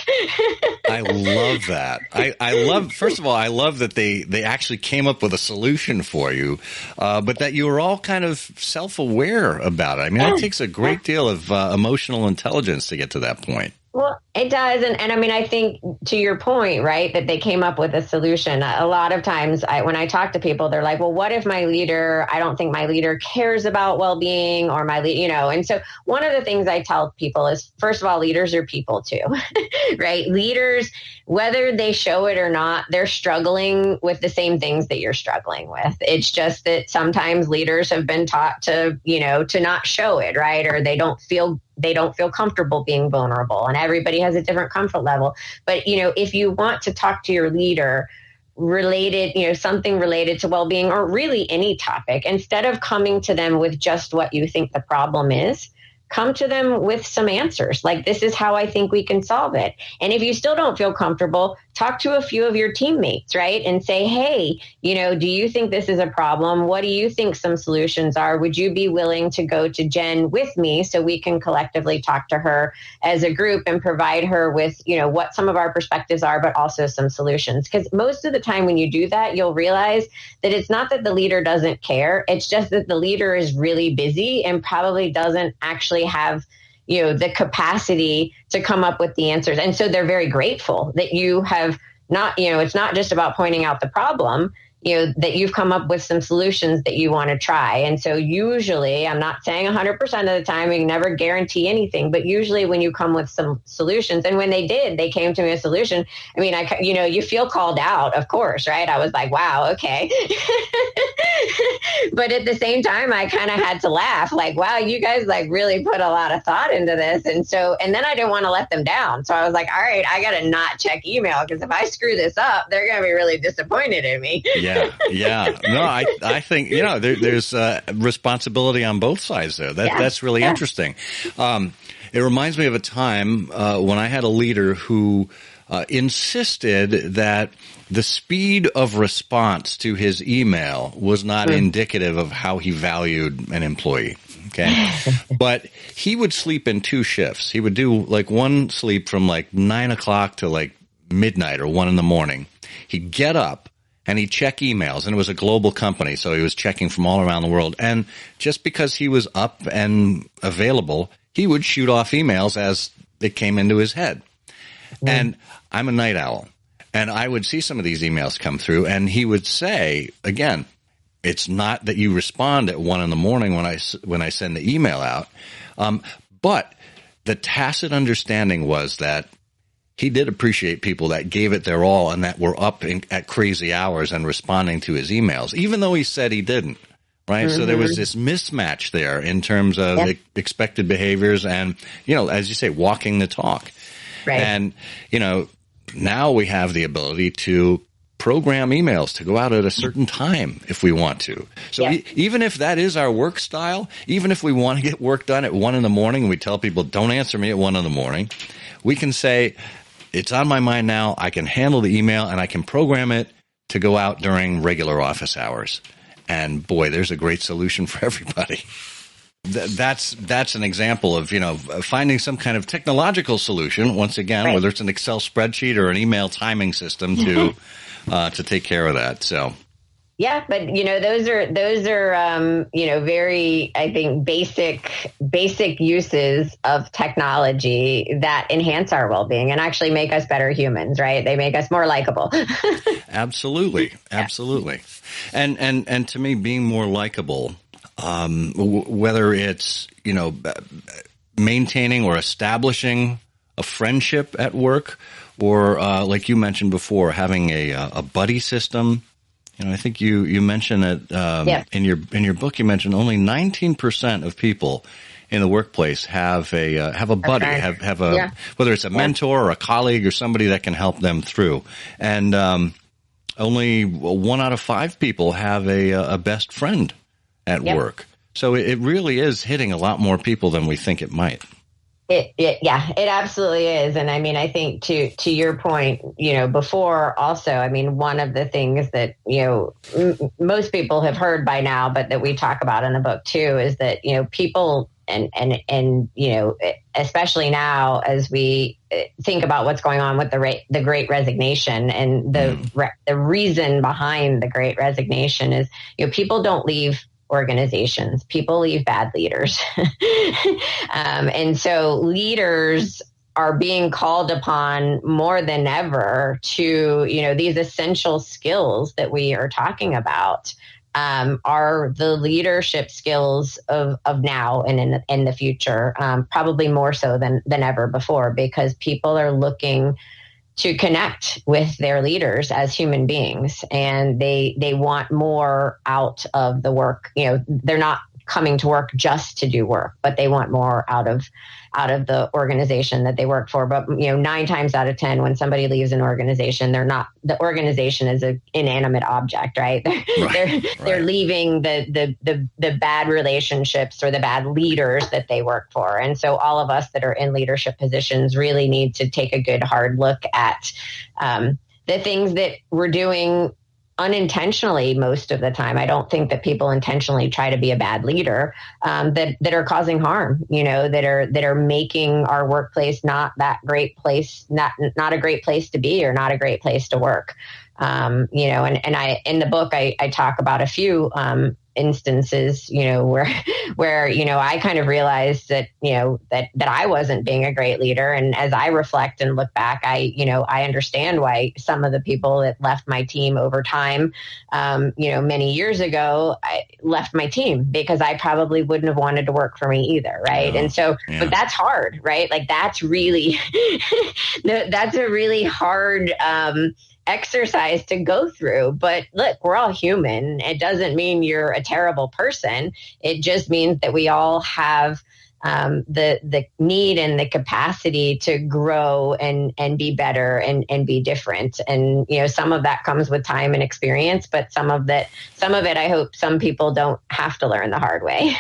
I love that. First of all, I love that they actually came up with a solution for you, but that you were all kind of self-aware about it. I mean, it takes a great deal of emotional intelligence to get to that point. Well, it does. And I mean, I think to your point, right, that they came up with a solution. A lot of times when I talk to people, they're like, well, what if I don't think my leader cares about well-being or and so one of the things I tell people is, first of all, leaders are people too, right? Leaders, whether they show it or not, they're struggling with the same things that you're struggling with. It's just that sometimes leaders have been taught to not show it, right? Or they don't feel comfortable being vulnerable, and everybody has a different comfort level. But, if you want to talk to your leader related, something related to well-being or really any topic, instead of coming to them with just what you think the problem is, come to them with some answers. Like, this is how I think we can solve it. And if you still don't feel comfortable, talk to a few of your teammates, right? And say, hey, do you think this is a problem? What do you think some solutions are? Would you be willing to go to Jen with me so we can collectively talk to her as a group and provide her with, what some of our perspectives are, but also some solutions? Because most of the time when you do that, you'll realize that it's not that the leader doesn't care. It's just that the leader is really busy and probably doesn't actually have the capacity to come up with the answers. And so they're very grateful that you have not, it's not just about pointing out the problem, that you've come up with some solutions that you want to try. And so usually, I'm not saying 100% of the time, we can never guarantee anything, but usually when you come with some solutions, and when they came to me a solution. I mean, you feel called out, of course, right? I was like, wow, okay. But at the same time, I kind of had to laugh, like, wow, you guys like really put a lot of thought into this. And then I didn't want to let them down. So I was like, all right, I got to not check email, because if I screw this up, they're going to be really disappointed in me. Yeah. No, I think, there's responsibility on both sides there. That's really interesting. It reminds me of a time when I had a leader who insisted that the speed of response to his email was not indicative of how he valued an employee. Okay. But he would sleep in two shifts. He would do like one sleep from like 9 o'clock to like midnight or 1 a.m. He'd get up and he'd check emails, and it was a global company, so he was checking from all around the world. And just because he was up and available, he would shoot off emails as it came into his head. And I'm a night owl, and I would see some of these emails come through, and he would say, again, it's not that you respond at 1 a.m. when I send the email out, but the tacit understanding was that he did appreciate people that gave it their all and that were up at crazy hours and responding to his emails, even though he said he didn't, right? So there was this mismatch there in terms of expected behaviors and, as you say, walking the talk. Right. And, now we have the ability to program emails to go out at a certain time if we want to. So even if that is our work style, even if we want to get work done at 1 a.m. and we tell people, don't answer me at 1 a.m, we can say, it's on my mind now. I can handle the email and I can program it to go out during regular office hours. And boy, there's a great solution for everybody. That's an example of, finding some kind of technological solution, once again, whether it's an Excel spreadsheet or an email timing system to take care of that. So. Yeah, but those are very, I think, basic uses of technology that enhance our well-being and actually make us better humans, right? They make us more likable. Absolutely. And to me, being more likable, whether it's maintaining or establishing a friendship at work, or like you mentioned before, having a buddy system I think you mentioned that in your book. You mentioned only 19% of people in the workplace have a buddy, have a whether it's a mentor or a colleague or somebody that can help them through, and only 1 out of 5 people have a best friend at work. So it really is hitting a lot more people than we think it might. It absolutely is. And I mean, I think to your point, before also, I mean, one of the things that, most people have heard by now, but that we talk about in the book too, is that, people and especially now as we think about what's going on with the Great Resignation, and the reason behind the Great Resignation is, people don't leave organizations. People leave bad leaders. And so leaders are being called upon more than ever to, these essential skills that we are talking about are the leadership skills of now and in the future, probably more so than ever before, because people are looking to connect with their leaders as human beings, and they want more out of the work. They're not coming to work just to do work, but they want more out of the organization that they work for. But 9 times out of 10, when somebody leaves an organization, the organization is an inanimate object, right? They're leaving the bad relationships or the bad leaders that they work for. And so all of us that are in leadership positions really need to take a good hard look at the things that we're doing unintentionally most of the time. I don't think that people intentionally try to be a bad leader, that are causing harm, that are making our workplace not that great place, not a great place to be, or not a great place to work. And I, in the book, I talk about a few instances, where I kind of realized that, that I wasn't being a great leader. And as I reflect and look back, I understand why some of the people that left my team over time, many years ago, I left my team because I probably wouldn't have wanted to work for me either. Right. And so, but that's hard, right? Like that's really, that's a really hard, exercise to go through. But look, we're all human. It doesn't mean you're a terrible person. It just means that we all have the need and the capacity to grow and be better and be different. And, some of that comes with time and experience, but some of it, I hope some people don't have to learn the hard way.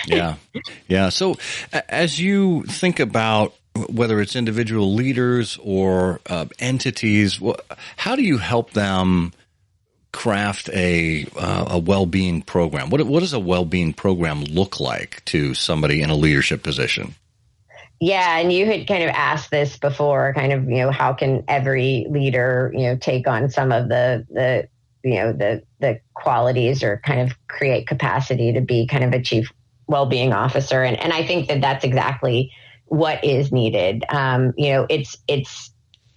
Yeah. So as you think about whether it's individual leaders or entities, how do you help them craft a well-being program? What does a well-being program look like to somebody in a leadership position? Yeah, and you had kind of asked this before, kind of, how can every leader, take on some of the qualities or kind of create capacity to be kind of a chief well-being officer. And I think that that's exactly what is needed. It's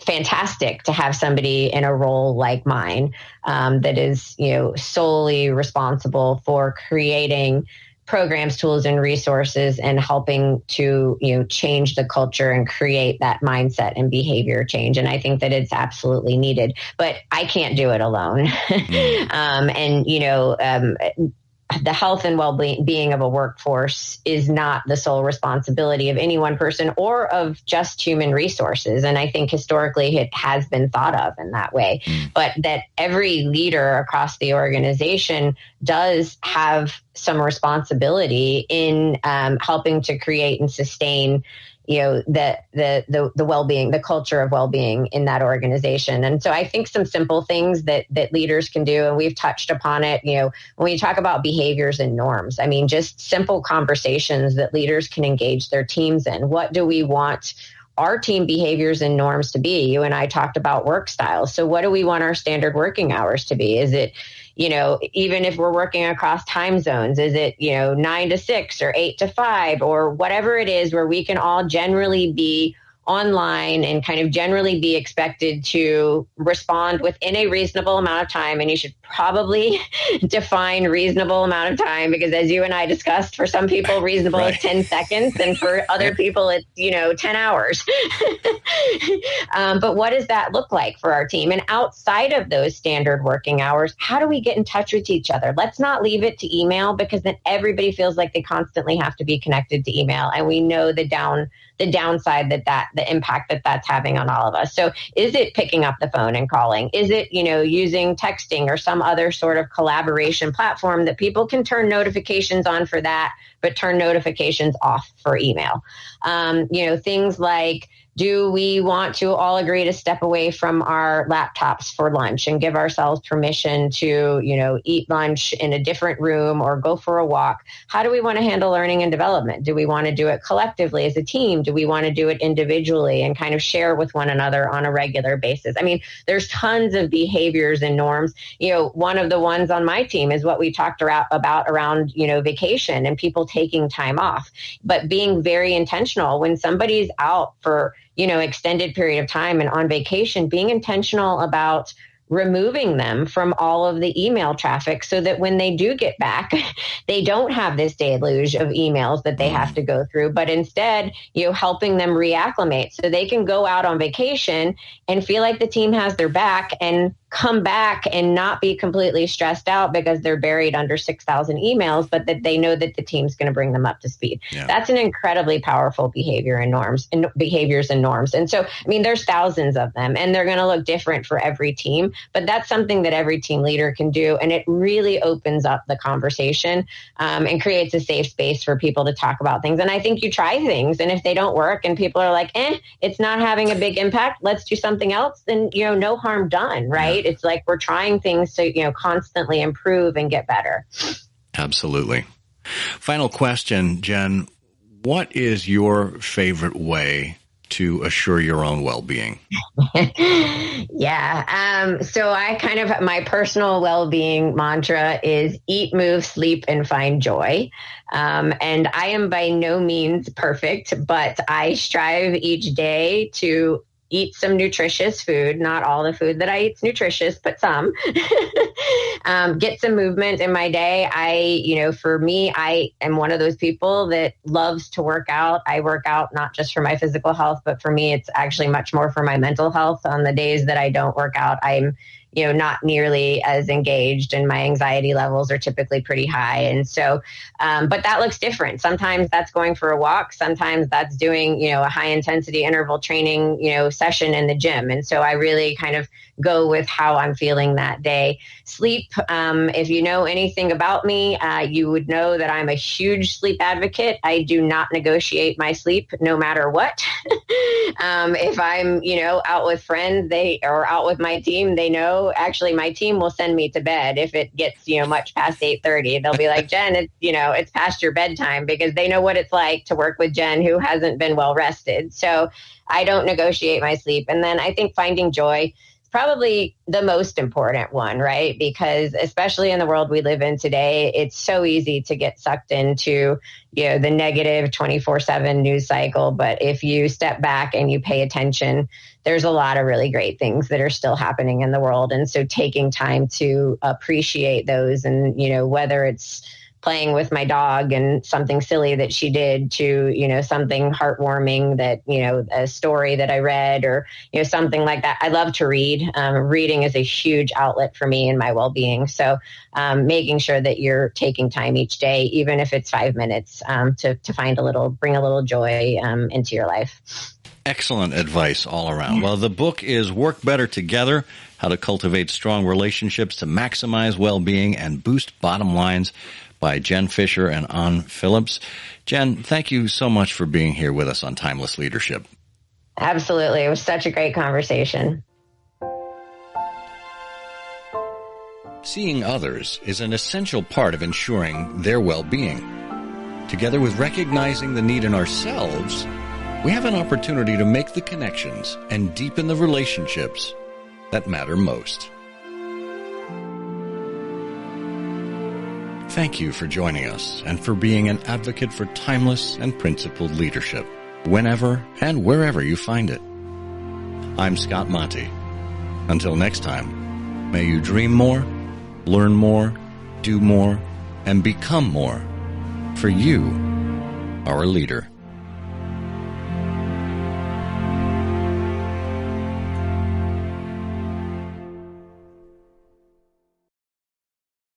fantastic to have somebody in a role like mine that is, solely responsible for creating programs, tools, and resources, and helping to, change the culture and create that mindset and behavior change. And I think that it's absolutely needed, but I can't do it alone. The health and well-being of a workforce is not the sole responsibility of any one person or of just human resources. And I think historically it has been thought of in that way, but that every leader across the organization does have some responsibility in helping to create and sustain the well-being, the culture of well-being in that organization. And so I think some simple things that leaders can do, and we've touched upon it, when we talk about behaviors and norms, I mean, just simple conversations that leaders can engage their teams in. What do we want our team behaviors and norms to be? You and I talked about work styles. So what do we want our standard working hours to be? Is it, even if we're working across time zones, is it, 9 to 6 or 8 to 5 or whatever it is, where we can all generally be online and kind of generally be expected to respond within a reasonable amount of time. And you should probably define reasonable amount of time, because as you and I discussed, for some people, reasonable is 10 seconds. And for other people, it's, 10 hours. But what does that look like for our team? And outside of those standard working hours, how do we get in touch with each other? Let's not leave it to email, because then everybody feels like they constantly have to be connected to email. And we know the downside the impact that's having on all of us. So is it picking up the phone and calling? Is it, using texting or some other sort of collaboration platform that people can turn notifications on for that, but turn notifications off for email? Things like, do we want to all agree to step away from our laptops for lunch and give ourselves permission to, eat lunch in a different room or go for a walk? How do we want to handle learning and development? Do we want to do it collectively as a team? Do we want to do it individually and kind of share with one another on a regular basis? I mean, there's tons of behaviors and norms. One of the ones on my team is what we talked about around, vacation and people taking time off, but being very intentional when somebody's out for extended period of time and on vacation, being intentional about removing them from all of the email traffic so that when they do get back, they don't have this deluge of emails that they have to go through, but instead, helping them reacclimate so they can go out on vacation and feel like the team has their back and come back and not be completely stressed out because they're buried under 6,000 emails, but that they know that the team's going to bring them up to speed. Yeah. That's an incredibly powerful behaviors and norms. And so, there's thousands of them and they're going to look different for every team, but that's something that every team leader can do. And it really opens up the conversation and creates a safe space for people to talk about things. And I think you try things, and if they don't work and people are like, it's not having a big impact, let's do something else, then, no harm done, right? Yeah. It's like we're trying things to, constantly improve and get better. Absolutely. Final question, Jen. What is your favorite way to assure your own well-being? Yeah. So my personal well-being mantra is eat, move, sleep, and find joy. And I am by no means perfect, but I strive each day to eat some nutritious food. Not all the food that I eat is nutritious, but some. Get some movement in my day. For me, I am one of those people that loves to work out. I work out not just for my physical health, but for me, it's actually much more for my mental health. On the days that I don't work out, I'm not nearly as engaged, and my anxiety levels are typically pretty high. And so, but that looks different. Sometimes that's going for a walk. Sometimes that's doing, a high intensity interval training, session in the gym. And so I really kind of go with how I'm feeling that day. Sleep. If you know anything about me, you would know that I'm a huge sleep advocate. I do not negotiate my sleep no matter what. If I'm, out with friends, or out with my team, they know actually my team will send me to bed if it gets, much past 8:30. They'll be like, Jen, it's past your bedtime, because they know what it's like to work with Jen, who hasn't been well rested. So I don't negotiate my sleep. And then I think finding joy, probably the most important one, right? Because especially in the world we live in today, it's so easy to get sucked into, the negative 24/7 news cycle. But if you step back and you pay attention, there's a lot of really great things that are still happening in the world. And so taking time to appreciate those, and, whether it's playing with my dog and something silly that she did to, something heartwarming that, a story that I read, or, something like that. I love to read. Reading is a huge outlet for me and my well-being. So making sure that you're taking time each day, even if it's 5 minutes, to bring a little joy into your life. Excellent advice all around. Well, the book is Work Better Together, How to Cultivate Strong Relationships to Maximize Well-Being and Boost Bottom Lines, by Jen Fisher and Ann Phillips. Jen, thank you so much for being here with us on Timeless Leadership. Absolutely. It was such a great conversation. Seeing others is an essential part of ensuring their well-being. Together with recognizing the need in ourselves, we have an opportunity to make the connections and deepen the relationships that matter most. Thank you for joining us and for being an advocate for timeless and principled leadership. whenever and wherever you find it. I'm Scott Monty. Until next time, may you dream more, learn more, do more, and become more. For you are a leader.